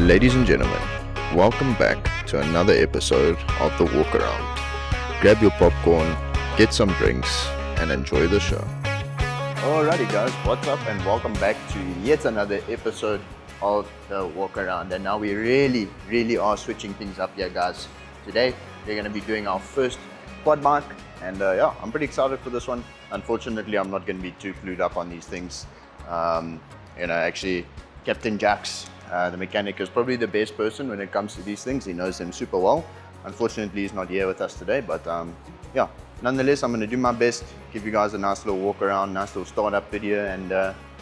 Ladies and gentlemen, welcome back to another episode of The Walk Around. Grab your popcorn, get some drinks, and enjoy the show. Alrighty guys, what's up and welcome back to yet another episode of The Walk Around. And now we really are switching things up here guys. Today we're going to be doing our first quad bike and yeah, I'm pretty excited for this one. Unfortunately, I'm not going to be too clued up on these things. Actually Captain Jax, the mechanic, is probably the best person when it comes to these things. He knows them super well. Unfortunately, he's not here with us today, but yeah, nonetheless, I'm going to do my best, give you guys a nice little walk around, nice little startup video, and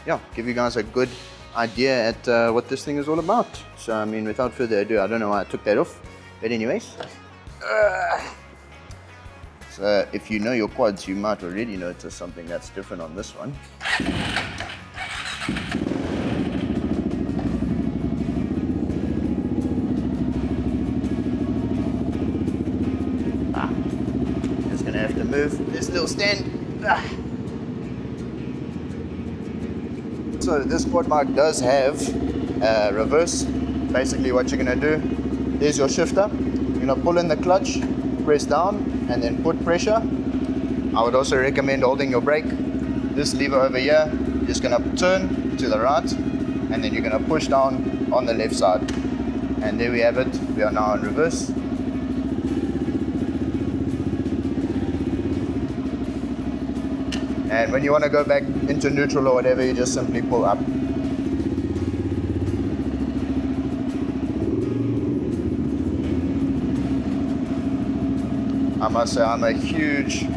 yeah, give you guys a good idea at what this thing is all about. So, I mean, without further ado, I don't know why I took that off, but anyways. So, if you know your quads, you might already notice something that's different on this one. Have to move this little stand. So this quad bike does have reverse. Basically what you're going to do, there's your shifter. You're going to pull in the clutch, press down, and then put pressure. I would also recommend holding your brake. This lever over here, you're just going to turn to the right, and then you're going to push down on the left side. And there we have it. We are now in reverse. And when you want to go back into neutral or whatever, you just simply pull up. I must say I'm a huge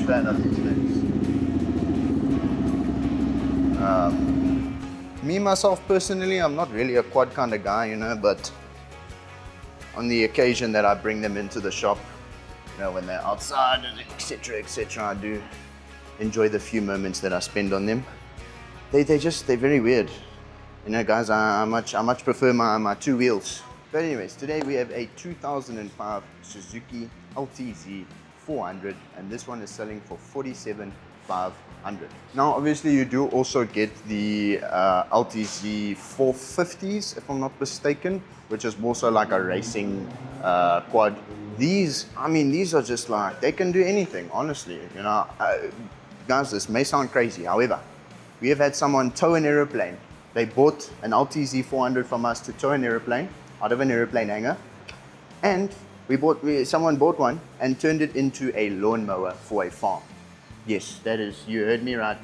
fan of these things. Me, myself, personally, I'm not really a quad kind of guy, but on the occasion that I bring them into the shop, when they're outside and etc., I do enjoy the few moments that I spend on them. They're very weird. Guys, I much prefer my two wheels. But anyways, today we have a 2005 Suzuki LTZ400, and this one is selling for $47,500. Now, obviously, you do also get the LTZ450s, if I'm not mistaken, which is also like a racing quad. These are just like, they can do anything, honestly. Guys, this may sound crazy. However, we have had someone tow an aeroplane. They bought an LTZ400 from us to tow an aeroplane out of an aeroplane hangar, and someone bought one and turned it into a lawnmower for a farm. Yes, that is, you heard me right.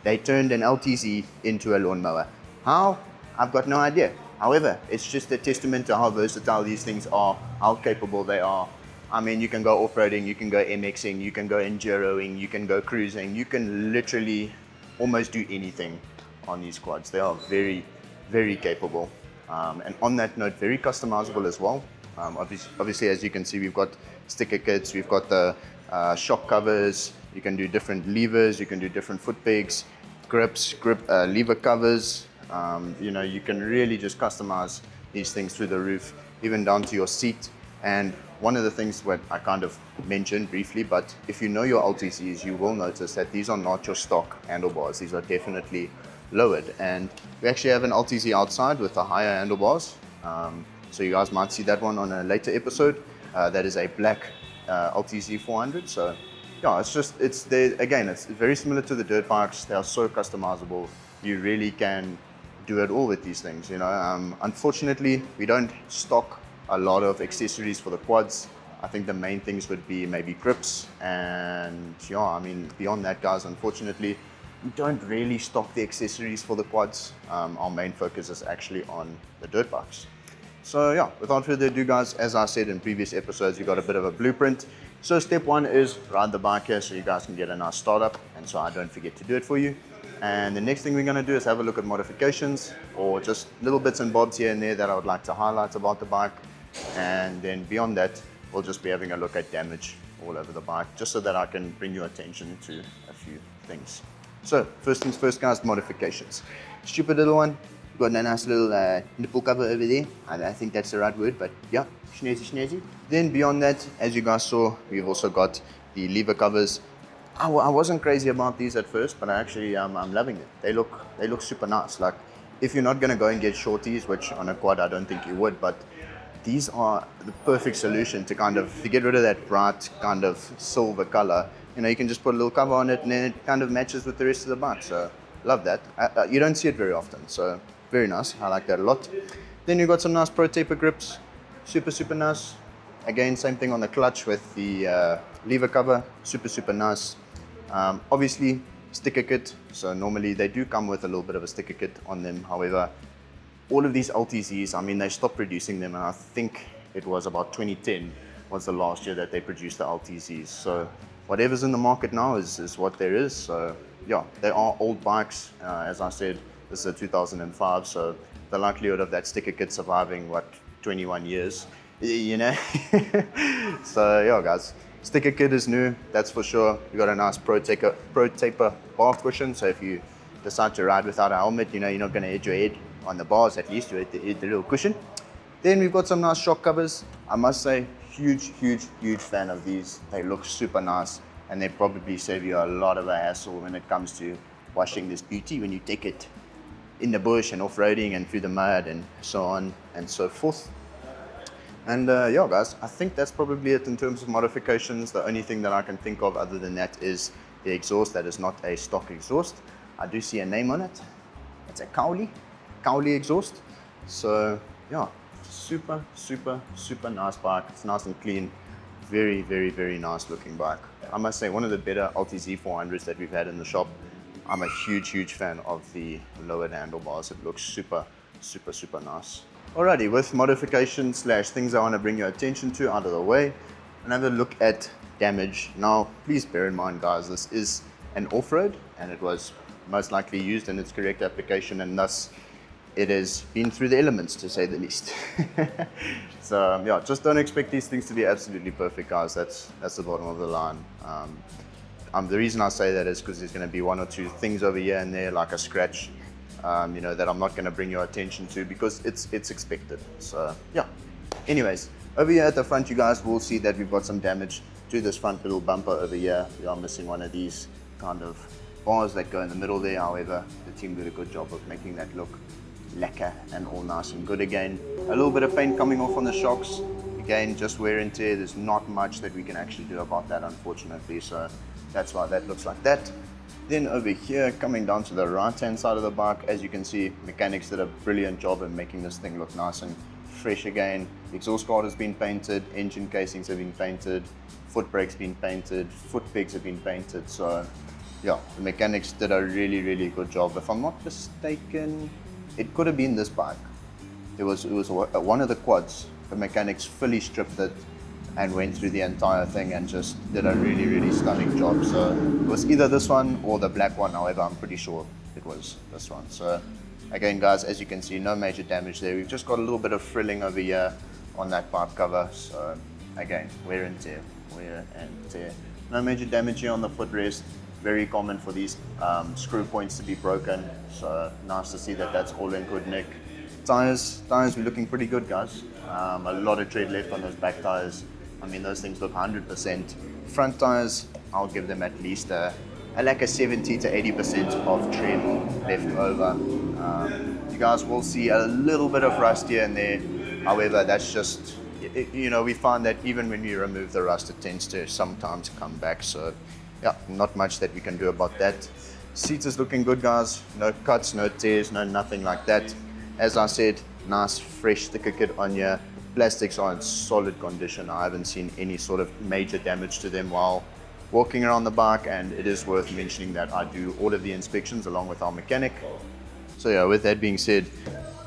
They turned an LTZ into a lawnmower. How? I've got no idea. However, it's just a testament to how versatile these things are, how capable they are. I mean, you can go off-roading, you can go MXing, you can go enduroing, you can go cruising. You can literally almost do anything on these quads. They are very, very capable. And on that note, very customizable as well. Obviously, as you can see, we've got sticker kits, we've got the shock covers. You can do different levers, you can do different foot pegs, lever covers. You can really just customize these things through the roof, even down to your seat. And one of the things that I kind of mentioned briefly, but if you know your LTZs, you will notice that these are not your stock handlebars. These are definitely lowered. And we actually have an LTZ outside with the higher handlebars. So you guys might see that one on a later episode. That is a black LTZ400. So yeah, it's very similar to the dirt bikes. They are so customizable. You really can do it all with these things. Unfortunately, we don't stock a lot of accessories for the quads. I think the main things would be maybe grips, and yeah, I mean, beyond that, guys, unfortunately, we don't really stock the accessories for the quads. Our main focus is actually on the dirt bikes. So yeah, without further ado, guys, as I said in previous episodes, you got a bit of a blueprint. So step one is ride the bike here so you guys can get a nice startup, and so I don't forget to do it for you. And the next thing we're going to do is have a look at modifications, or just little bits and bobs here and there that I would like to highlight about the bike. And then beyond that, we'll just be having a look at damage all over the bike, just so that I can bring your attention to a few things. So first things first, guys, modifications. Stupid little one, got a nice little nipple cover over there. I think that's the right word, but yeah, snazzy. Then beyond that, as you guys saw, we've also got the lever covers. I wasn't crazy about these at first, but I actually I'm loving it. They look super nice. Like, if you're not going to go and get shorties, which on a quad I don't think you would, but these are the perfect solution to kind of, to get rid of that bright kind of silver color. You know, you can just put a little cover on it and then it kind of matches with the rest of the bike. So love that. You don't see it very often, so very nice. I like that a lot. Then you've got some nice Pro Taper grips, super nice. Again, same thing on the clutch with the lever cover, super nice. Obviously sticker kit, so normally they do come with a little bit of a sticker kit on them. However, all of these LTZs, I mean, they stopped producing them, and I think it was about 2010 was the last year that they produced the LTZs. So whatever's in the market now is what there is. So yeah, they are old bikes. As I said, this is a 2005, so the likelihood of that sticker kit surviving, what, 21 years, you know? So yeah, guys, sticker kit is new, that's for sure. You got a nice Pro Taper bar cushion, so if you decide to ride without a helmet, you know, you're not going to hit your head on the bars, at least you hit the little cushion. Then we've got some nice shock covers. I must say, huge fan of these. They look super nice, and they probably save you a lot of a hassle when it comes to washing this beauty when you take it in the bush and off-roading and through the mud and so on and so forth. And yeah, guys, I think that's probably it in terms of modifications. The only thing that I can think of other than that is the exhaust. That is not a stock exhaust. I do see a name on it. It's a Cowley exhaust. So yeah, super nice bike. It's nice and clean. Very nice looking bike. I must say, one of the better LTZ400s that we've had in the shop. I'm a huge fan of the lowered handlebars. It looks super nice. Alrighty, with modifications slash things I want to bring your attention to out of the way, another look at damage. Now, please bear in mind, guys, this is an off-road, and it was most likely used in its correct application, and thus it has been through the elements, to say the least. So yeah, just don't expect these things to be absolutely perfect, guys. That's the bottom of the line. The reason I say that is because there's going to be one or two things over here and there, like a scratch, you know, that I'm not going to bring your attention to because it's expected. So yeah. Anyways, over here at the front, you guys will see that we've got some damage to this front little bumper over here. We are missing one of these kind of bars that go in the middle there. However, the team did a good job of making that look lacquer and all nice and good again. A little bit of paint coming off on the shocks. Again, just wear and tear. There's not much that we can actually do about that, unfortunately. So that's why that looks like that. Then over here, coming down to the right-hand side of the bike, as you can see, mechanics did a brilliant job in making this thing look nice and fresh again. The exhaust guard has been painted, engine casings have been painted, foot brakes been painted, foot pegs have been painted. So yeah, the mechanics did a really good job. If I'm not mistaken, it could have been this bike. It was one of the quads. The mechanics fully stripped it and went through the entire thing and just did a really stunning job. So it was either this one or the black one. However, I'm pretty sure it was this one. So again, guys, as you can see, no major damage there. We've just got a little bit of frilling over here on that pipe cover. So again, wear and tear. No major damage here on the footrest. Very common for these screw points to be broken. So nice to see that that's all in good nick. Tires, we're looking pretty good, guys. A lot of tread left on those back tires. I mean, those things look 100%. Front tires, I'll give them at least like a 70 to 80% of tread left over. You guys will see a little bit of rust here and there. However, that's just, you know, we find that even when we remove the rust, it tends to sometimes come back. So yeah, not much that we can do about that. Seats is looking good, guys. No cuts, no tears, no nothing like that. As I said, nice fresh sticker kit on here. Plastics are in solid condition. I haven't seen any sort of major damage to them while walking around the bike, and it is worth mentioning that I do all of the inspections along with our mechanic. So yeah, with that being said,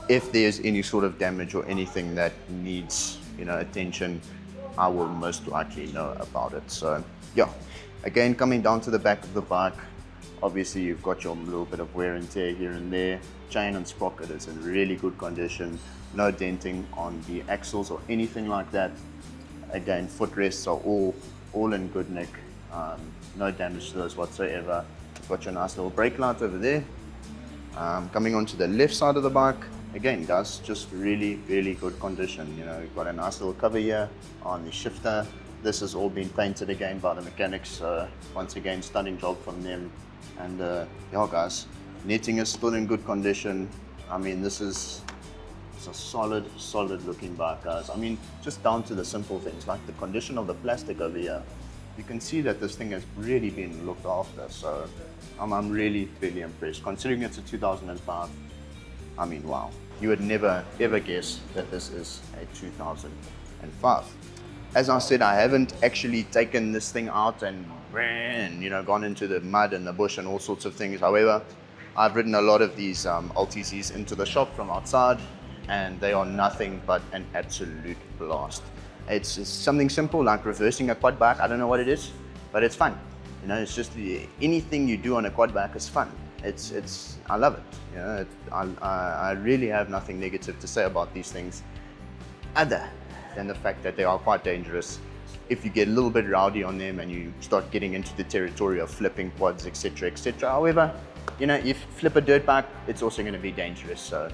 if there's any sort of damage or anything that needs, you know, attention, I will most likely know about it. So yeah, again, coming down to the back of the bike, obviously you've got your little bit of wear and tear here and there. Chain and sprocket is in really good condition. No denting on the axles or anything like that. Again, footrests are all in good nick. No damage to those whatsoever. You've got your nice little brake light over there. Coming onto the left side of the bike, again, guys, just really good condition. You know, you've got a nice little cover here on the shifter. This has all been painted again by the mechanics. Once again, stunning job from them. And yeah, guys, netting is still in good condition. I mean, it's a solid looking bike, guys. I mean, just down to the simple things, like the condition of the plastic over here. You can see that this thing has really been looked after, so I'm really impressed. Considering it's a 2005, I mean, wow. You would never ever guess that this is a 2005. As I said, I haven't actually taken this thing out and you know, gone into the mud and the bush and all sorts of things. However, I've ridden a lot of these LTZs into the shop from outside, and they are nothing but an absolute blast. It's something simple like reversing a quad bike. I don't know what it is, but it's fun. You know, it's just anything you do on a quad bike is fun. I love it. You know, I really have nothing negative to say about these things, other than the fact that they are quite dangerous if you get a little bit rowdy on them and you start getting into the territory of flipping quads, etc., etc. However, you know, if you flip a dirt bike, it's also going to be dangerous. So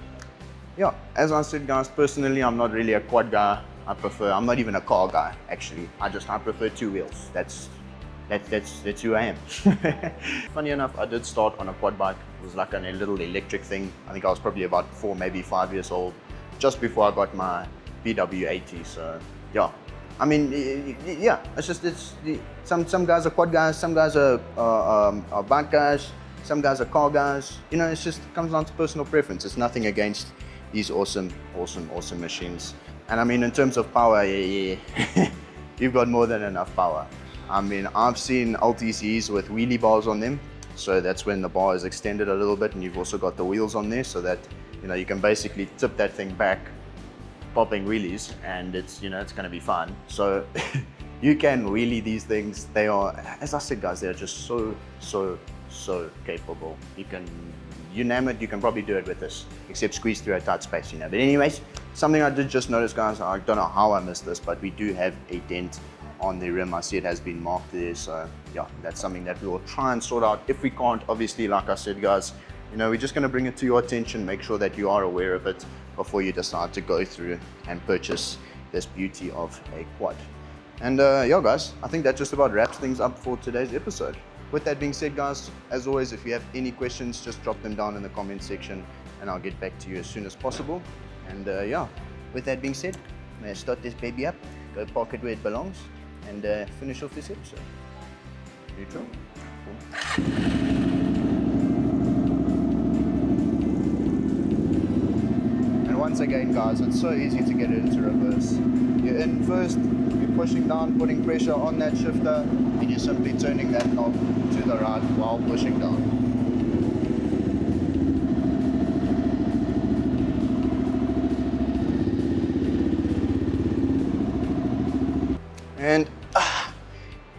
yeah, as I said, guys, personally, I'm not really a quad guy. I'm not even a car guy, actually. I prefer two wheels. That's who I am. Funny enough, I did start on a quad bike. It was like a little electric thing. I think I was probably about 4, maybe 5 years old, just before I got my BW80. So yeah, I mean, yeah, some guys are quad guys, some guys are bike guys, some guys are car guys. You know, it comes down to personal preference. It's nothing against these awesome machines. And I mean, in terms of power, yeah, you've got more than enough power. I mean, I've seen LTZs with wheelie bars on them. So that's when the bar is extended a little bit, and you've also got the wheels on there, so that, you know, you can basically tip that thing back, popping wheelies, and it's, you know, it's going to be fun. So you can wheelie these things. They are, as I said, guys, they're just so capable. You name it, you can probably do it with this, except squeeze through a tight space, you know. But anyways, something I did just notice, guys, I don't know how I missed this, but we do have a dent on the rim. I see it has been marked there, so yeah, that's something that we will try and sort out. If we can't, obviously, like I said, guys, you know, we're just going to bring it to your attention, make sure that you are aware of it before you decide to go through and purchase this beauty of a quad. And yeah, guys, I think that just about wraps things up for today's episode. With that being said, guys, as always, if you have any questions, just drop them down in the comment section and I'll get back to you as soon as possible. And yeah, with that being said, I'm going to start this baby up, go park it where it belongs, and finish off this episode. Neutral. Cool. And once again, guys, it's so easy to get it into reverse. You're in first, you're pushing down, putting pressure on that shifter, and you're simply turning that knob to the right while pushing down. And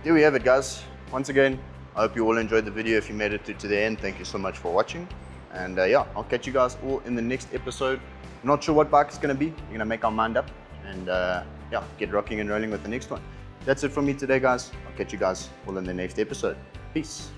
there we have it, guys. Once again, I hope you all enjoyed the video. If you made it to the end, thank you so much for watching. And yeah, I'll catch you guys all in the next episode. I'm not sure what bike it's going to be. We're going to make our mind up and yeah, get rocking and rolling with the next one. That's it from me today, guys. I'll catch you guys all in the next episode. Peace.